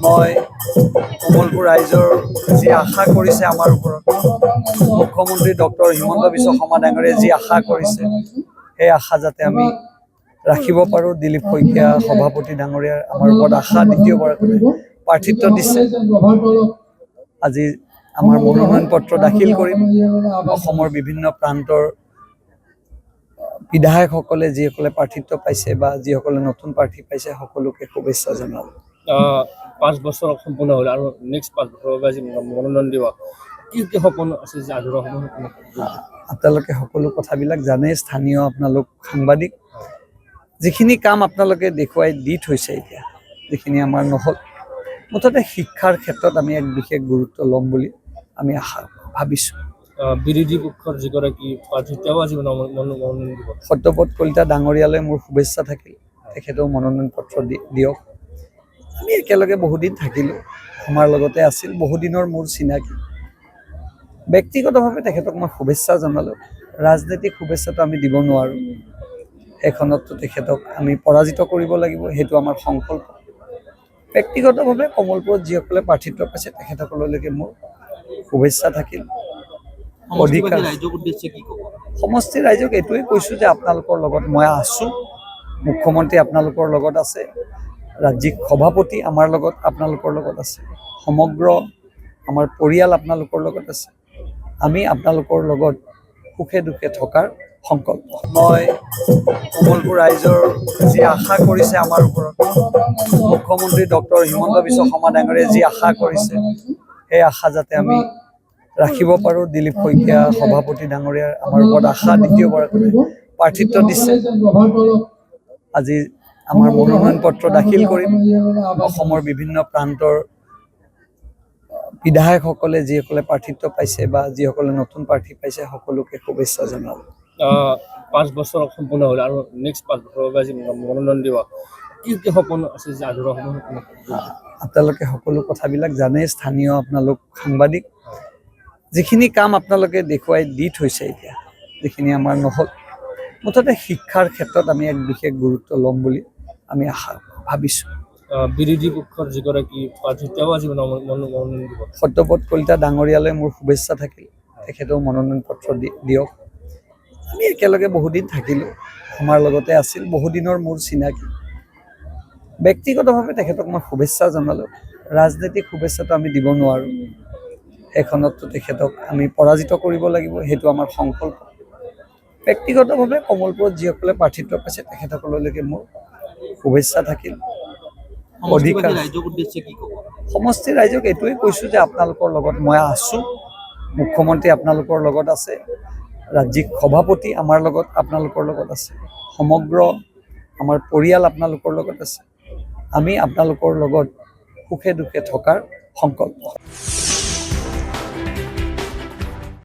মই কমলপুৰ ৰাইজৰ যি আশা কৰিছে আমাৰ ওপৰত মুখ্যমন্ত্ৰী ডক্টৰ হিমন্ত বিশ্ব শৰ্মা ডাঙৰীয়াই যি আশা কৰিছে সেই আশা যাতে আমি ৰাখিব পাৰোঁ। দিলীপ শইকীয়া সভাপতি ডাঙৰীয়াৰ আমাৰ ওপৰত আশা দ্বিতীয়বাৰ প্ৰাৰ্থিত্ব দিছে। আজি আমাৰ মনোনয়ন পত্ৰ দাখিল কৰিম। অসমৰ বিভিন্ন প্ৰান্তৰ বিধায়কসকলে যিসকলে প্ৰাৰ্থিত্ব পাইছে বা যিসকলে নতুন প্ৰাৰ্থী পাইছে সকলোকে শুভেচ্ছা জনালোঁ। 5 বছৰ সম্পূৰ্ণ হ'ল আৰু নেক্সট 5 বছৰৰ বাবে যি মনোনয়ন দিব কি সপোন আছে যে আধৰুৱা সপোন আপোনালোকে সকলো কথাবিলাক জানে। স্থানীয় আপোনালোক সাংবাদিক যিখিনি কাম আপোনালোকে দেখুৱাই দি থৈছে, এতিয়া যিখিনি আমাৰ নহ'ল, মুঠতে শিক্ষাৰ ক্ষেত্ৰত আমি এক বিশেষ গুৰুত্ব ল'ম বুলি আমি আশা ভাবিছোঁ। বিৰোধী পক্ষৰ যিগৰাকী প্ৰাৰ্থী তেওঁ আজি মনোনয়ন দিব। সত্যপদ কলিতা ডাঙৰীয়ালৈ মোৰ শুভেচ্ছা থাকিল। তেখেতেও মনোনয়ন পত্ৰ দিয়ক। আমি একেলগে বহুদিন থাকিলোঁ, আমাৰ লগতে আছিল, বহুদিনৰ মোৰ চিনাকি। ব্যক্তিগতভাৱে তেখেতক মই শুভেচ্ছা জনালোঁ। ৰাজনৈতিক শুভেচ্ছাটো আমি দিব নোৱাৰোঁ। সেইখনততো তেখেতক আমি পৰাজিত কৰিব লাগিব, সেইটো আমাৰ সংকল্প। ব্যক্তিগতভাৱে কমলপুৰত যিসকলে প্ৰাৰ্থিত্ব পাইছে তেখেতসকললৈকে মোৰ শুভেচ্ছা থাকিল। সমষ্টি ৰাইজক এইটোৱে কৈছোঁ যে আপোনালোকৰ লগত মই আছোঁ। মুখ্যমন্ত্ৰী আপোনালোকৰ লগত আছে, ৰাজ্যিক সভাপতি আমাৰ লগত আপোনালোকৰ লগত আছে, সমগ্ৰ আমাৰ পৰিয়াল আপোনালোকৰ লগত আছে। আমি আপোনালোকৰ লগত সুখে দুখে থকাৰ সংকল্প। মই কমলপুৰ ৰাইজৰ যি আশা কৰিছে আমাৰ ওপৰত মুখ্যমন্ত্ৰী ডক্টৰ হিমন্ত বিশ্ব শৰ্মা ডাঙৰীয়াই যি আশা কৰিছে সেই আশা যাতে আমি ৰাখিব পাৰোঁ। দিলীপ শইকীয়া সভাপতি ডাঙৰীয়াৰ আমাৰ ওপৰত আশা দ্বিতীয়বাৰ প্ৰাৰ্থিত্ব দিছে। আজি আমাৰ মনোনয়ন পত্ৰ দাখিল কৰিম। অসমৰ বিভিন্ন প্ৰান্তৰ বিধায়কসকলে যিসকলে প্ৰাৰ্থিত্ব পাইছে বা যিসকলে নতুন প্ৰাৰ্থী পাইছে সকলোকে শুভেচ্ছা জনালোঁ। 5 বছৰ সম্পূৰ্ণ হ'ল আৰু নেক্সট 5 বছৰৰ বাবে যি মনোনয়ন দিব কি সপোন আছে যে আধৰুৱা সপোন আপোনালোকে সকলো কথাবিলাক জানে। স্থানীয় আপোনালোক সাংবাদিক যিখিনি কাম আপোনালোকে দেখুৱাই দি থৈছে, এতিয়া যিখিনি আমাৰ নহ'ল, মুঠতে শিক্ষাৰ ক্ষেত্ৰত আমি এক বিশেষ গুৰুত্ব ল'ম বুলি আমি আশা ভাবিছোঁ। বিৰোধী পক্ষৰ যিগৰাকী প্ৰাৰ্থী তেওঁ আজি মনোনয়ন দিব। সত্যপদ কলিতা ডাঙৰীয়ালৈ মোৰ শুভেচ্ছা থাকিল। তেখেতেও মনোনয়ন পত্ৰ দিয়ক। আমি একেলগে বহুদিন থাকিলোঁ, আমাৰ লগতে আছিল, বহুদিনৰ মোৰ চিনাকি। ব্যক্তিগতভাৱে তেখেতক মই শুভেচ্ছা জনালোঁ। ৰাজনৈতিক শুভেচ্ছাটো আমি দিব নোৱাৰোঁ। সেইখনততো তেখেতক আমি পৰাজিত কৰিব লাগিব, সেইটো আমাৰ সংকল্প। ব্যক্তিগতভাৱে কমলপুৰত যিসকলে প্ৰাৰ্থিত্ব পাইছে তেখেতসকললৈকে মোৰ শুভেচ্ছা থাকিল। সমষ্টি ৰাইজক এইটোৱে কৈছোঁ যে আপোনালোকৰ লগত মই আছোঁ। মুখ্যমন্ত্ৰী আপোনালোকৰ লগত আছে, ৰাজ্যিক সভাপতি আমাৰ লগত আপোনালোকৰ লগত আছে, সমগ্ৰ আমাৰ পৰিয়াল আপোনালোকৰ লগত আছে। আমি আপোনালোকৰ লগত সুখে দুখে থকাৰ সংকল্প।